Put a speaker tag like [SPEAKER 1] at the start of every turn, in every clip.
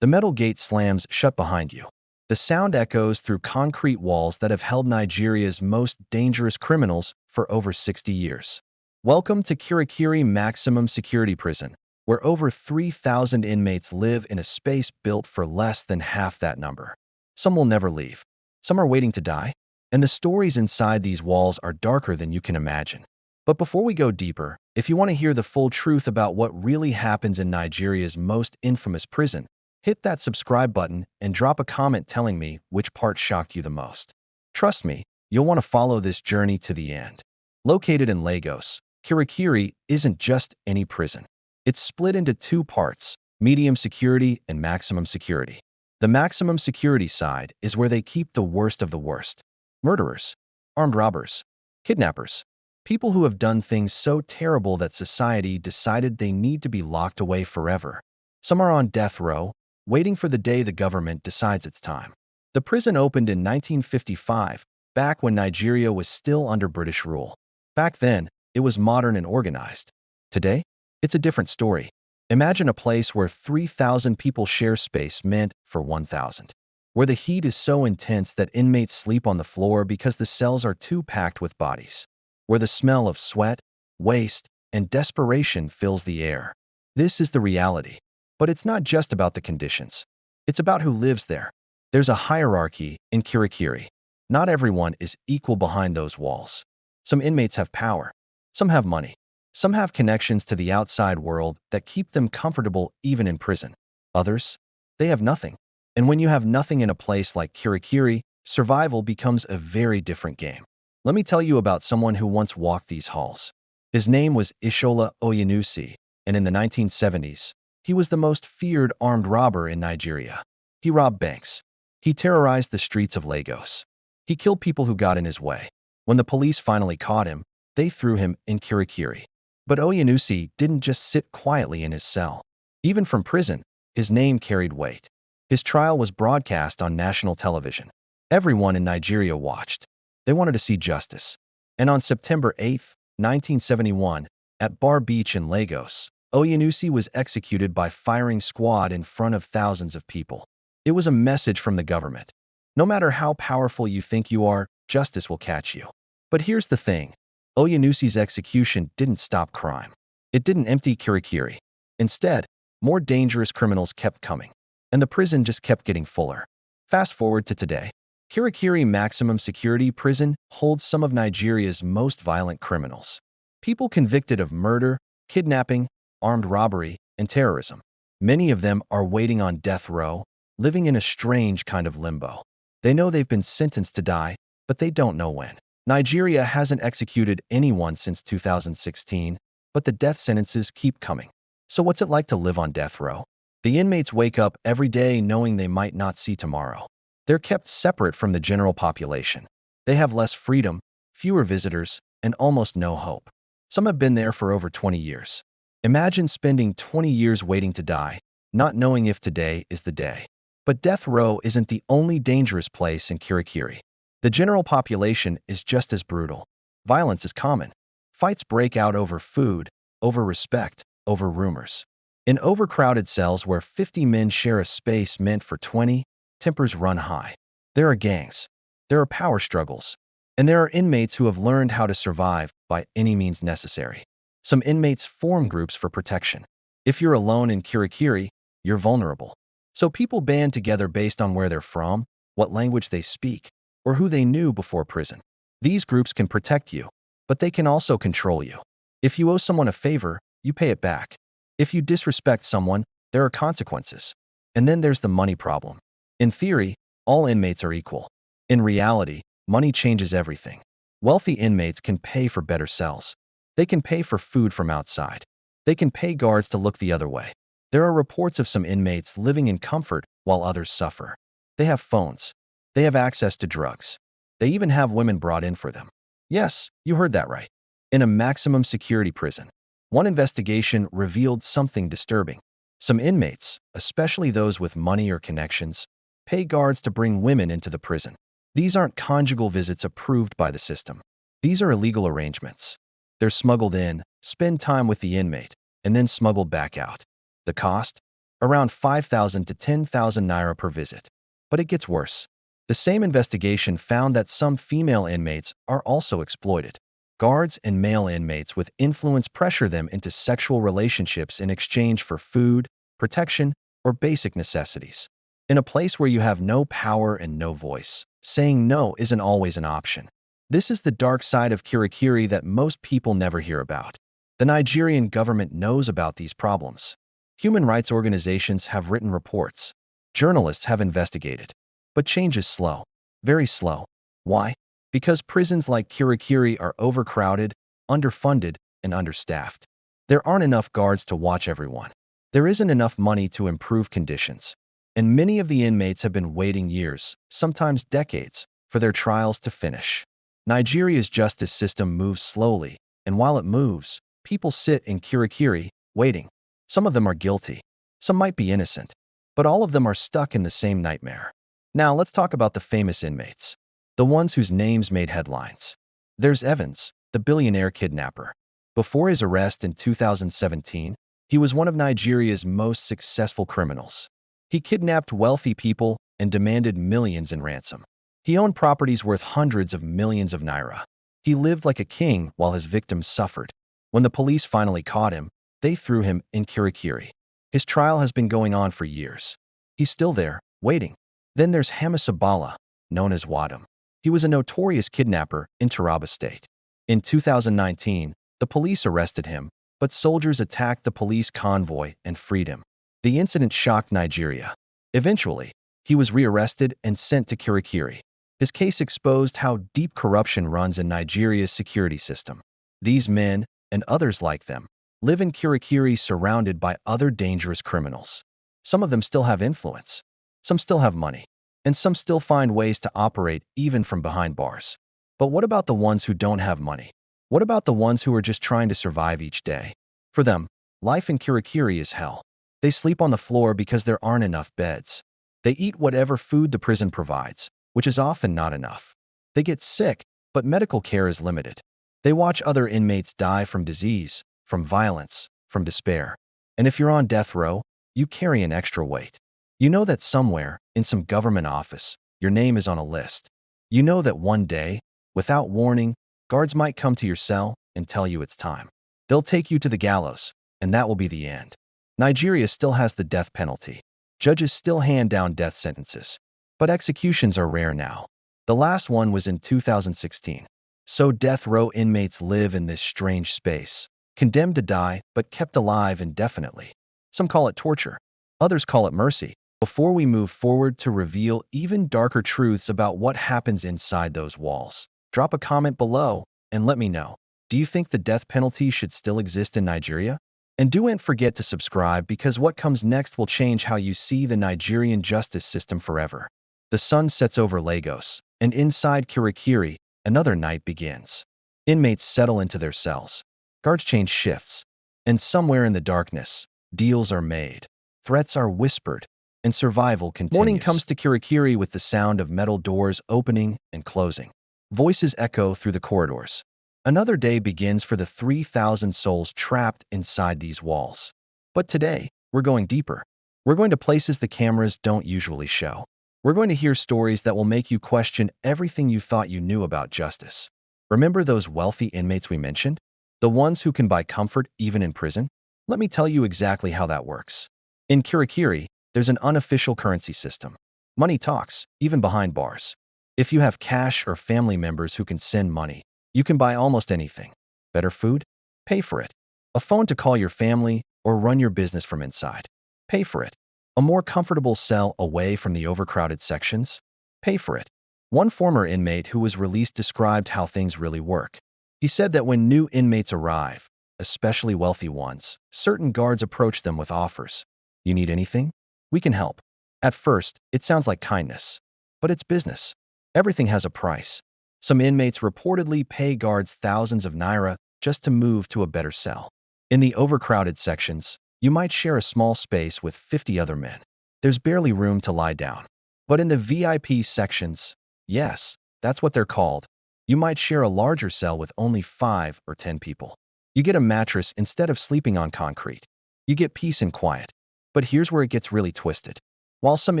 [SPEAKER 1] The metal gate slams shut behind you. The sound echoes through concrete walls that have held Nigeria's most dangerous criminals for over 60 years. Welcome to Kirikiri Maximum Security Prison, where over 3,000 inmates live in a space built for less than half that number. Some will never leave. Some are waiting to die. And the stories inside these walls are darker than you can imagine. But before we go deeper, if you want to hear the full truth about what really happens in Nigeria's most infamous prison, hit that subscribe button and drop a comment telling me which part shocked you the most. Trust me, you'll want to follow this journey to the end. Located in Lagos, Kirikiri isn't just any prison. It's split into two parts, medium security and maximum security. The maximum security side is where they keep the worst of the worst. Murderers, armed robbers, kidnappers, people who have done things so terrible that society decided they need to be locked away forever. Some are on death row, waiting for the day the government decides it's time. The prison opened in 1955, back when Nigeria was still under British rule. Back then, it was modern and organized. Today, it's a different story. Imagine a place where 3,000 people share space meant for 1,000. Where the heat is so intense that inmates sleep on the floor because the cells are too packed with bodies. Where the smell of sweat, waste, and desperation fills the air. This is the reality. But it's not just about the conditions. It's about who lives there. There's a hierarchy in Kirikiri. Not everyone is equal behind those walls. Some inmates have power. Some have money. Some have connections to the outside world that keep them comfortable even in prison. Others, they have nothing. And when you have nothing in a place like Kirikiri, survival becomes a very different game. Let me tell you about someone who once walked these halls. His name was Ishola Oyenusi, and in the 1970s, he was the most feared armed robber in Nigeria. He robbed banks. He terrorized the streets of Lagos. He killed people who got in his way. When the police finally caught him, they threw him in Kirikiri. But Oyenusi didn't just sit quietly in his cell. Even from prison, his name carried weight. His trial was broadcast on national television. Everyone in Nigeria watched. They wanted to see justice. And on September 8, 1971, at Bar Beach in Lagos, Oyenusi was executed by firing squad in front of thousands of people. It was a message from the government. No matter how powerful you think you are, justice will catch you. But here's the thing. Oyenusi's execution didn't stop crime. It didn't empty Kirikiri. Instead, more dangerous criminals kept coming. And the prison just kept getting fuller. Fast forward to today. Kirikiri Maximum Security Prison holds some of Nigeria's most violent criminals. People convicted of murder, kidnapping, armed robbery, and terrorism. Many of them are waiting on death row, living in a strange kind of limbo. They know they've been sentenced to die, but they don't know when. Nigeria hasn't executed anyone since 2016, but the death sentences keep coming. So what's it like to live on death row? The inmates wake up every day knowing they might not see tomorrow. They're kept separate from the general population. They have less freedom, fewer visitors, and almost no hope. Some have been there for over 20 years. Imagine spending 20 years waiting to die, not knowing if today is the day. But death row isn't the only dangerous place in Kirikiri. The general population is just as brutal. Violence is common. Fights break out over food, over respect, over rumors. In overcrowded cells where 50 men share a space meant for 20, tempers run high. There are gangs. There are power struggles. And there are inmates who have learned how to survive by any means necessary. Some inmates form groups for protection. If you're alone in Kirikiri, you're vulnerable. So people band together based on where they're from, what language they speak, or who they knew before prison. These groups can protect you, but they can also control you. If you owe someone a favor, you pay it back. If you disrespect someone, there are consequences. And then there's the money problem. In theory, all inmates are equal. In reality, money changes everything. Wealthy inmates can pay for better cells. They can pay for food from outside. They can pay guards to look the other way. There are reports of some inmates living in comfort while others suffer. They have phones. They have access to drugs. They even have women brought in for them. Yes, you heard that right. In a maximum security prison. One investigation revealed something disturbing. Some inmates, especially those with money or connections, pay guards to bring women into the prison. These aren't conjugal visits approved by the system. These are illegal arrangements. They're smuggled in, spend time with the inmate, and then smuggled back out. The cost? around 5,000 to 10,000 naira per visit. But it gets worse. The same investigation found that some female inmates are also exploited. Guards and male inmates with influence pressure them into sexual relationships in exchange for food, protection, or basic necessities. In a place where you have no power and no voice, saying no isn't always an option. This is the dark side of Kirikiri that most people never hear about. The Nigerian government knows about these problems. Human rights organizations have written reports. Journalists have investigated. But change is slow. Very slow. Why? Because prisons like Kirikiri are overcrowded, underfunded, and understaffed. There aren't enough guards to watch everyone. There isn't enough money to improve conditions. And many of the inmates have been waiting years, sometimes decades, for their trials to finish. Nigeria's justice system moves slowly, and while it moves, people sit in Kirikiri, waiting. Some of them are guilty. Some might be innocent. But all of them are stuck in the same nightmare. Now let's talk about the famous inmates. The ones whose names made headlines. There's Evans, the billionaire kidnapper. Before his arrest in 2017, he was one of Nigeria's most successful criminals. He kidnapped wealthy people and demanded millions in ransom. He owned properties worth hundreds of millions of naira. He lived like a king while his victims suffered. When the police finally caught him, they threw him in Kirikiri. His trial has been going on for years. He's still there, waiting. Then there's Hamisabala, known as Wadam. He was a notorious kidnapper in Taraba State. In 2019, the police arrested him, but soldiers attacked the police convoy and freed him. The incident shocked Nigeria. Eventually, he was rearrested and sent to Kirikiri. His case exposed how deep corruption runs in Nigeria's security system. These men, and others like them, live in Kirikiri surrounded by other dangerous criminals. Some of them still have influence. Some still have money. And some still find ways to operate even from behind bars. But what about the ones who don't have money? What about the ones who are just trying to survive each day? For them, life in Kirikiri is hell. They sleep on the floor because there aren't enough beds. They eat whatever food the prison provides, which is often not enough. They get sick, but medical care is limited. They watch other inmates die from disease, from violence, from despair. And if you're on death row, you carry an extra weight. You know that somewhere, in some government office, your name is on a list. You know that one day, without warning, guards might come to your cell and tell you it's time. They'll take you to the gallows, and that will be the end. Nigeria still has the death penalty. Judges still hand down death sentences. But executions are rare now. The last one was in 2016. So death row inmates live in this strange space, condemned to die but kept alive indefinitely. Some call it torture. Others call it mercy. Before we move forward to reveal even darker truths about what happens inside those walls, drop a comment below and let me know. Do you think the death penalty should still exist in Nigeria? And don't forget to subscribe because what comes next will change how you see the Nigerian justice system forever. The sun sets over Lagos, and inside Kirikiri, another night begins. Inmates settle into their cells. Guards change shifts. And somewhere in the darkness, deals are made. Threats are whispered. And survival continues. Morning comes to Kirikiri with the sound of metal doors opening and closing. Voices echo through the corridors. Another day begins for the 3,000 souls trapped inside these walls. But today, we're going deeper. We're going to places the cameras don't usually show. We're going to hear stories that will make you question everything you thought you knew about justice. Remember those wealthy inmates we mentioned? The ones who can buy comfort even in prison? Let me tell you exactly how that works. In Kirikiri, there's an unofficial currency system. Money talks, even behind bars. If you have cash or family members who can send money, you can buy almost anything. Better food? Pay for it. A phone to call your family or run your business from inside? Pay for it. A more comfortable cell away from the overcrowded sections? Pay for it. One former inmate who was released described how things really work. He said that when new inmates arrive, especially wealthy ones, certain guards approach them with offers. You need anything? We can help. At first, it sounds like kindness. But it's business. Everything has a price. Some inmates reportedly pay guards thousands of naira just to move to a better cell. In the overcrowded sections, you might share a small space with 50 other men. There's barely room to lie down. But in the VIP sections, yes, that's what they're called, you might share a larger cell with only 5 or 10 people. You get a mattress instead of sleeping on concrete. You get peace and quiet. But here's where it gets really twisted. While some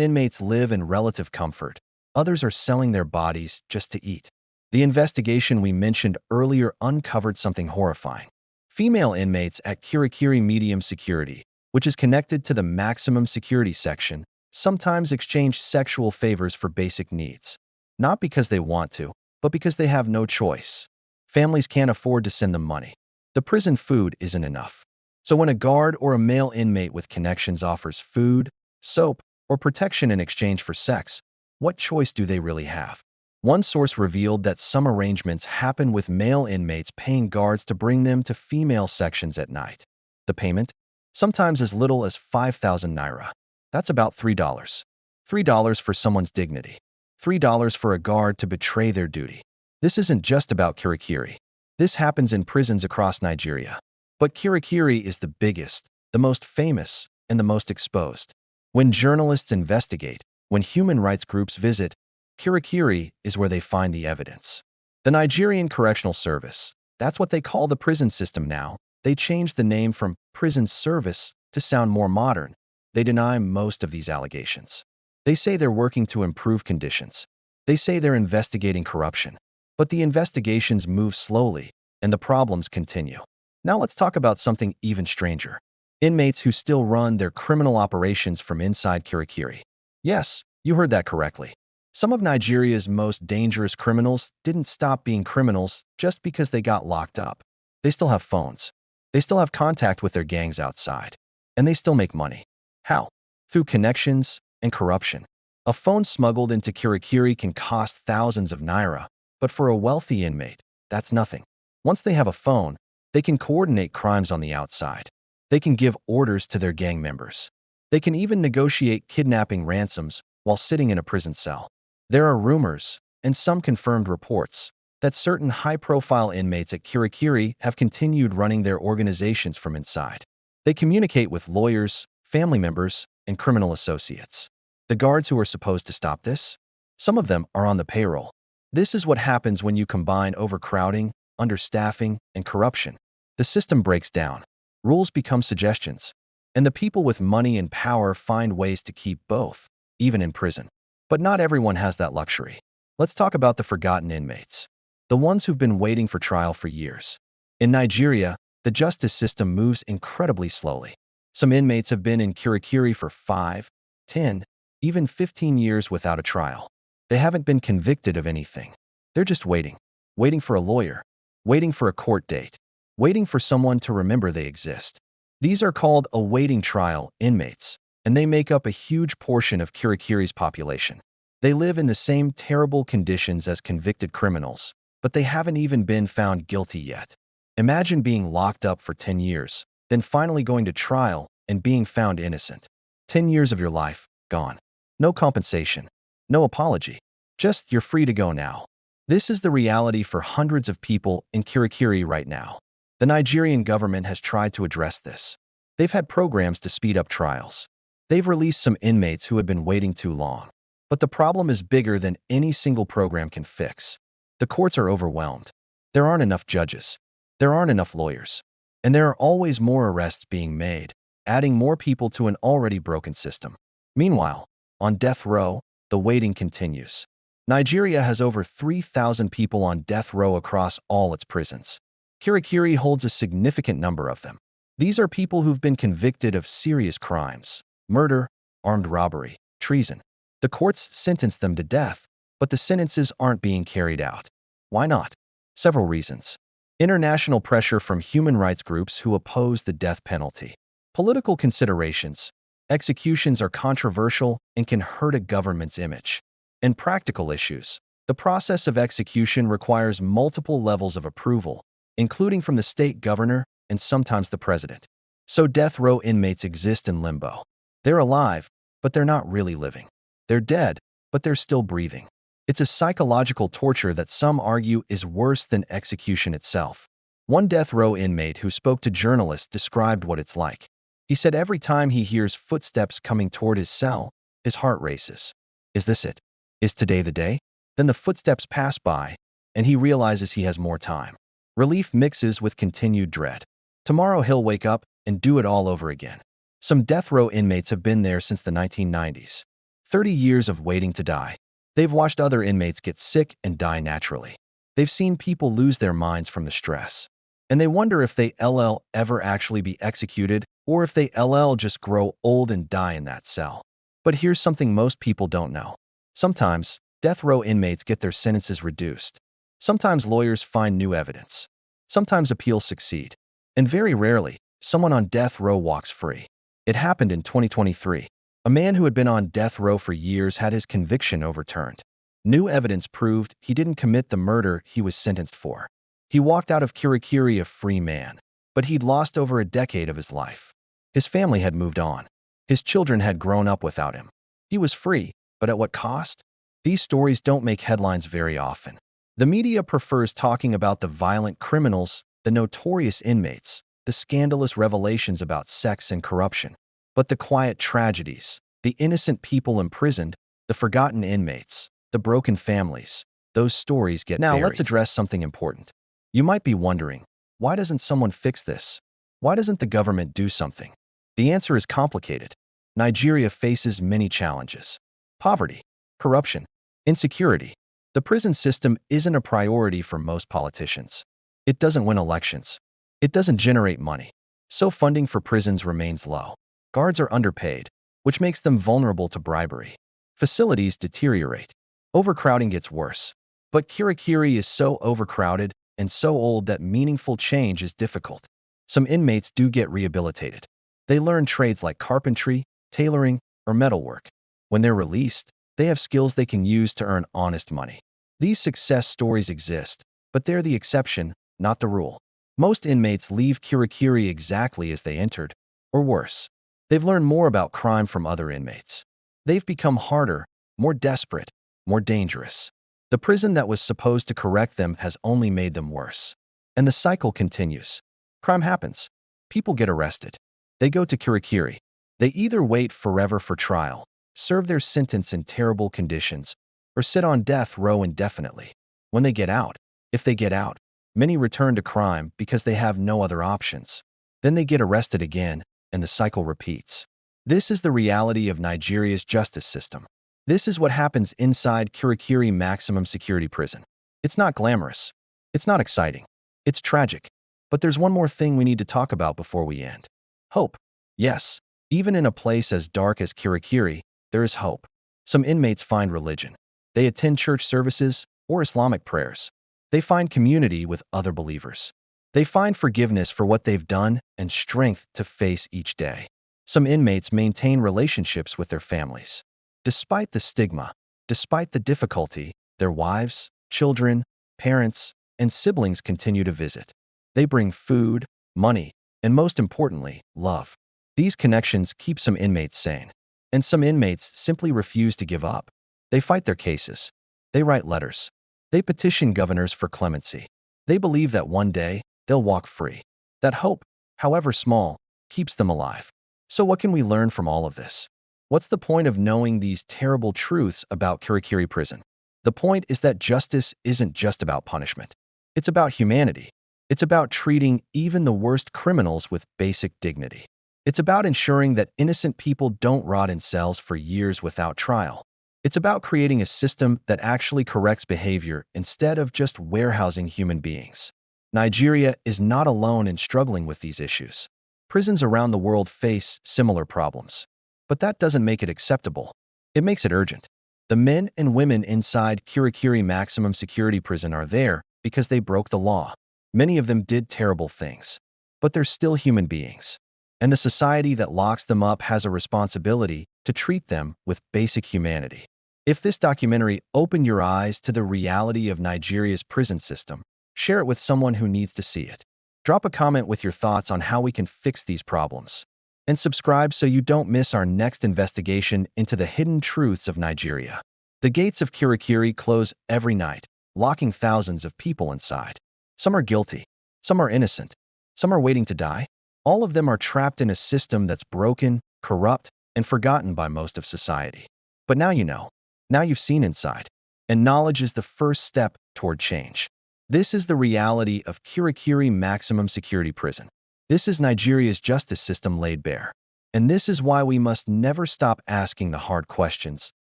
[SPEAKER 1] inmates live in relative comfort, others are selling their bodies just to eat. The investigation we mentioned earlier uncovered something horrifying. Female inmates at Kirikiri Medium Security, which is connected to the Maximum Security section, sometimes exchange sexual favors for basic needs. Not because they want to, but because they have no choice. Families can't afford to send them money. The prison food isn't enough. So when a guard or a male inmate with connections offers food, soap, or protection in exchange for sex, what choice do they really have? One source revealed that some arrangements happen with male inmates paying guards to bring them to female sections at night. The payment? Sometimes as little as 5,000 naira. That's about $3. $3 for someone's dignity. $3 for a guard to betray their duty. This isn't just about Kirikiri. This happens in prisons across Nigeria. But Kirikiri is the biggest, the most famous, and the most exposed. When journalists investigate, when human rights groups visit, Kirikiri is where they find the evidence. The Nigerian Correctional Service, that's what they call the prison system now. They changed the name from prison service to sound more modern. They deny most of these allegations. They say they're working to improve conditions. They say they're investigating corruption. But the investigations move slowly, and the problems continue. Now let's talk about something even stranger. Inmates who still run their criminal operations from inside Kirikiri. Yes, you heard that correctly. Some of Nigeria's most dangerous criminals didn't stop being criminals just because they got locked up. They still have phones. They still have contact with their gangs outside. And they still make money. How? Through connections and corruption. A phone smuggled into Kirikiri can cost thousands of naira, but for a wealthy inmate, that's nothing. Once they have a phone, they can coordinate crimes on the outside. They can give orders to their gang members. They can even negotiate kidnapping ransoms while sitting in a prison cell. There are rumors, and some confirmed reports, that certain high-profile inmates at Kirikiri have continued running their organizations from inside. They communicate with lawyers, family members, and criminal associates. The guards who are supposed to stop this? Some of them are on the payroll. This is what happens when you combine overcrowding, understaffing, and corruption. The system breaks down. Rules become suggestions. And the people with money and power find ways to keep both, even in prison. But not everyone has that luxury. Let's talk about the forgotten inmates. The ones who've been waiting for trial for years. In Nigeria, the justice system moves incredibly slowly. Some inmates have been in Kirikiri for 5, 10, even 15 years without a trial. They haven't been convicted of anything. They're just waiting. Waiting for a lawyer. Waiting for a court date. Waiting for someone to remember they exist. These are called awaiting trial inmates, and they make up a huge portion of Kirikiri's population. They live in the same terrible conditions as convicted criminals, but they haven't even been found guilty yet. Imagine being locked up for 10 years, then finally going to trial and being found innocent. 10 years of your life, gone. No compensation. No apology. Just you're free to go now. This is the reality for hundreds of people in Kirikiri right now. The Nigerian government has tried to address this. They've had programs to speed up trials. They've released some inmates who had been waiting too long. But the problem is bigger than any single program can fix. The courts are overwhelmed. There aren't enough judges. There aren't enough lawyers. And there are always more arrests being made, adding more people to an already broken system. Meanwhile, on death row, the waiting continues. Nigeria has over 3,000 people on death row across all its prisons. Kirikiri holds a significant number of them. These are people who've been convicted of serious crimes: murder, armed robbery, treason. The courts sentence them to death, but the sentences aren't being carried out. Why not? Several reasons. International pressure from human rights groups who oppose the death penalty. Political considerations. Executions are controversial and can hurt a government's image. And practical issues. The process of execution requires multiple levels of approval, including from the state governor and sometimes the president. So death row inmates exist in limbo. They're alive, but they're not really living. They're dead, but they're still breathing. It's a psychological torture that some argue is worse than execution itself. One death row inmate who spoke to journalists described what it's like. He said every time he hears footsteps coming toward his cell, his heart races. Is this it? Is today the day? Then the footsteps pass by, and he realizes he has more time. Relief mixes with continued dread. Tomorrow he'll wake up and do it all over again. Some death row inmates have been there since the 1990s. 30 years of waiting to die. They've watched other inmates get sick and die naturally. They've seen people lose their minds from the stress. And they wonder if they'll ever actually be executed or if they'll just grow old and die in that cell. But here's something most people don't know. Sometimes, death row inmates get their sentences reduced. Sometimes lawyers find new evidence. Sometimes appeals succeed. And very rarely, someone on death row walks free. It happened in 2023. A man who had been on death row for years had his conviction overturned. New evidence proved he didn't commit the murder he was sentenced for. He walked out of Kirikiri a free man, but he'd lost over a decade of his life. His family had moved on. His children had grown up without him. He was free, but at what cost? These stories don't make headlines very often. The media prefers talking about the violent criminals, the notorious inmates, the scandalous revelations about sex and corruption. But the quiet tragedies, the innocent people imprisoned, the forgotten inmates, the broken families, those stories get buried. Now let's address something important. You might be wondering, why doesn't someone fix this? Why doesn't the government do something? The answer is complicated. Nigeria faces many challenges. Poverty, corruption, insecurity. The prison system isn't a priority for most politicians. It doesn't win elections. It doesn't generate money. So funding for prisons remains low. Guards are underpaid, which makes them vulnerable to bribery. Facilities deteriorate. Overcrowding gets worse. But Kirikiri is so overcrowded and so old that meaningful change is difficult. Some inmates do get rehabilitated. They learn trades like carpentry, tailoring, or metalwork. When they're released, they have skills they can use to earn honest money. These success stories exist, but they're the exception, not the rule. Most inmates leave Kirikiri exactly as they entered, or worse. They've learned more about crime from other inmates. They've become harder, more desperate, more dangerous. The prison that was supposed to correct them has only made them worse. And the cycle continues. Crime happens. People get arrested. They go to Kirikiri. They either wait forever for trial, serve their sentence in terrible conditions, or sit on death row indefinitely. When they get out, if they get out, many return to crime because they have no other options. Then they get arrested again, and the cycle repeats. This is the reality of Nigeria's justice system. This is what happens inside Kirikiri Maximum Security Prison. It's not glamorous. It's not exciting. It's tragic. But there's one more thing we need to talk about before we end. Hope. Yes, even in a place as dark as Kirikiri, there is hope. Some inmates find religion. They attend church services or Islamic prayers. They find community with other believers. They find forgiveness for what they've done and strength to face each day. Some inmates maintain relationships with their families. Despite the stigma, despite the difficulty, their wives, children, parents, and siblings continue to visit. They bring food, money, and most importantly, love. These connections keep some inmates sane. And some inmates simply refuse to give up. They fight their cases. They write letters. They petition governors for clemency. They believe that one day, they'll walk free. That hope, however small, keeps them alive. So what can we learn from all of this? What's the point of knowing these terrible truths about Kirikiri Prison? The point is that justice isn't just about punishment. It's about humanity. It's about treating even the worst criminals with basic dignity. It's about ensuring that innocent people don't rot in cells for years without trial. It's about creating a system that actually corrects behavior instead of just warehousing human beings. Nigeria is not alone in struggling with these issues. Prisons around the world face similar problems. But that doesn't make it acceptable. It makes it urgent. The men and women inside Kirikiri Maximum Security Prison are there because they broke the law. Many of them did terrible things. But they're still human beings. And the society that locks them up has a responsibility to treat them with basic humanity. If this documentary opened your eyes to the reality of Nigeria's prison system, share it with someone who needs to see it. Drop a comment with your thoughts on how we can fix these problems. And subscribe so you don't miss our next investigation into the hidden truths of Nigeria. The gates of Kirikiri close every night, locking thousands of people inside. Some are guilty. Some are innocent. Some are waiting to die. All of them are trapped in a system that's broken, corrupt, and forgotten by most of society. But now you know. Now you've seen inside. And knowledge is the first step toward change. This is the reality of Kirikiri Maximum Security Prison. This is Nigeria's justice system laid bare. And this is why we must never stop asking the hard questions,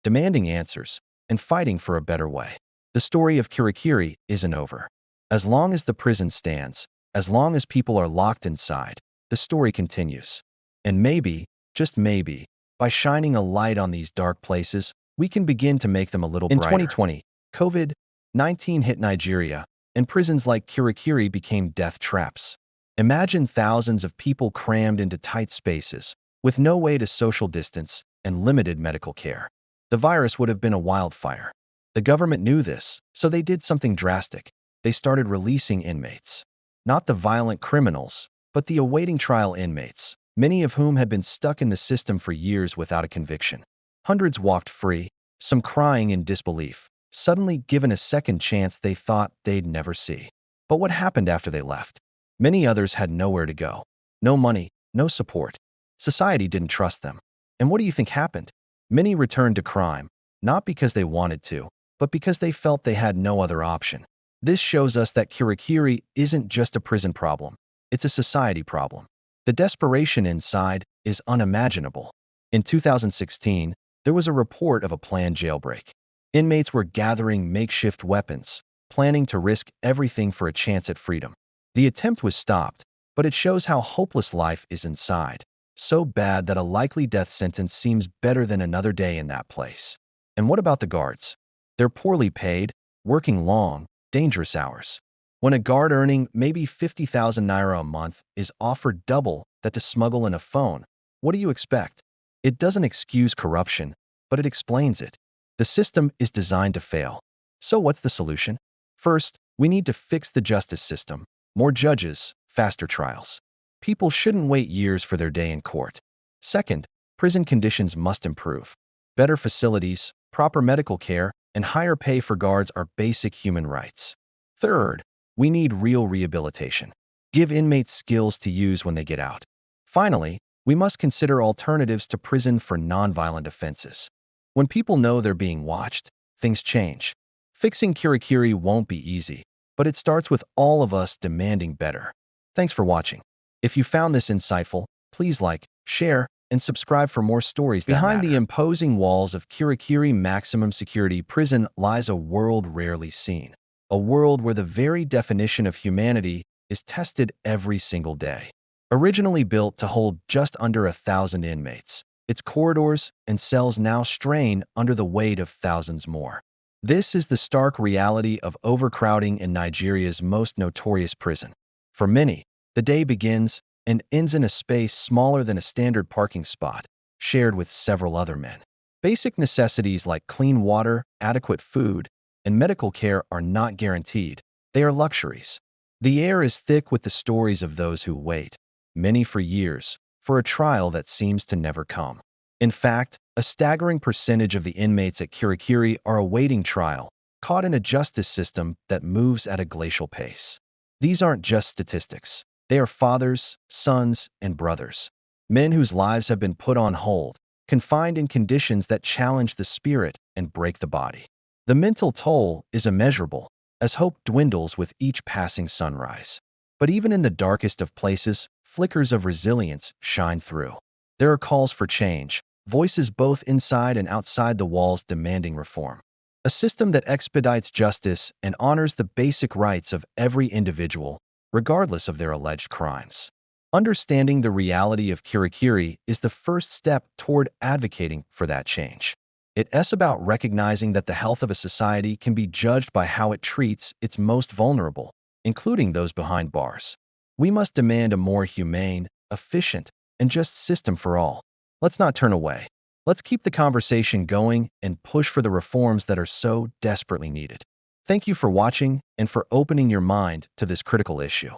[SPEAKER 1] demanding answers, and fighting for a better way. The story of Kirikiri isn't over. As long as the prison stands, as long as people are locked inside, the story continues. And maybe, just maybe, by shining a light on these dark places, we can begin to make them a little brighter. In 2020, COVID-19 hit Nigeria, and prisons like Kirikiri became death traps. Imagine thousands of people crammed into tight spaces, with no way to social distance and limited medical care. The virus would have been a wildfire. The government knew this, so they did something drastic. They started releasing inmates. Not the violent criminals, but the awaiting trial inmates, many of whom had been stuck in the system for years without a conviction. Hundreds walked free, some crying in disbelief, suddenly given a second chance they thought they'd never see. But what happened after they left? Many others had nowhere to go. No money, no support. Society didn't trust them. And what do you think happened? Many returned to crime, not because they wanted to, but because they felt they had no other option. This shows us that Kirikiri isn't just a prison problem. It's a society problem. The desperation inside is unimaginable. In 2016, there was a report of a planned jailbreak. Inmates were gathering makeshift weapons, planning to risk everything for a chance at freedom. The attempt was stopped, but it shows how hopeless life is inside. So bad that a likely death sentence seems better than another day in that place. And what about the guards? They're poorly paid, working long, dangerous hours. When a guard earning maybe 50,000 naira a month is offered double that to smuggle in a phone, what do you expect? It doesn't excuse corruption, but it explains it. The system is designed to fail. So what's the solution? First, we need to fix the justice system. More judges, faster trials. People shouldn't wait years for their day in court. Second, prison conditions must improve. Better facilities, proper medical care, and higher pay for guards are basic human rights. Third, we need real rehabilitation. Give inmates skills to use when they get out. Finally, we must consider alternatives to prison for nonviolent offenses. When people know they're being watched, things change. Fixing Kirikiri won't be easy, but it starts with all of us demanding better. Thanks for watching. If you found this insightful, please like, share, and subscribe for more stories that matter. Behind the imposing walls of Kirikiri Maximum Security Prison lies a world rarely seen. A world where the very definition of humanity is tested every single day. Originally built to hold just under 1,000 inmates, its corridors and cells now strain under the weight of thousands more. This is the stark reality of overcrowding in Nigeria's most notorious prison. For many, the day begins and ends in a space smaller than a standard parking spot, shared with several other men. Basic necessities like clean water, adequate food, and medical care are not guaranteed. They are luxuries. The air is thick with the stories of those who wait, many for years, for a trial that seems to never come. In fact, a staggering percentage of the inmates at Kirikiri are awaiting trial, caught in a justice system that moves at a glacial pace. These aren't just statistics. They are fathers, sons, and brothers. Men whose lives have been put on hold, confined in conditions that challenge the spirit and break the body. The mental toll is immeasurable, as hope dwindles with each passing sunrise. But even in the darkest of places, flickers of resilience shine through. There are calls for change, voices both inside and outside the walls demanding reform. A system that expedites justice and honors the basic rights of every individual, regardless of their alleged crimes. Understanding the reality of Kirikiri is the first step toward advocating for that change. It's about recognizing that the health of a society can be judged by how it treats its most vulnerable, including those behind bars. We must demand a more humane, efficient, and just system for all. Let's not turn away. Let's keep the conversation going and push for the reforms that are so desperately needed. Thank you for watching and for opening your mind to this critical issue.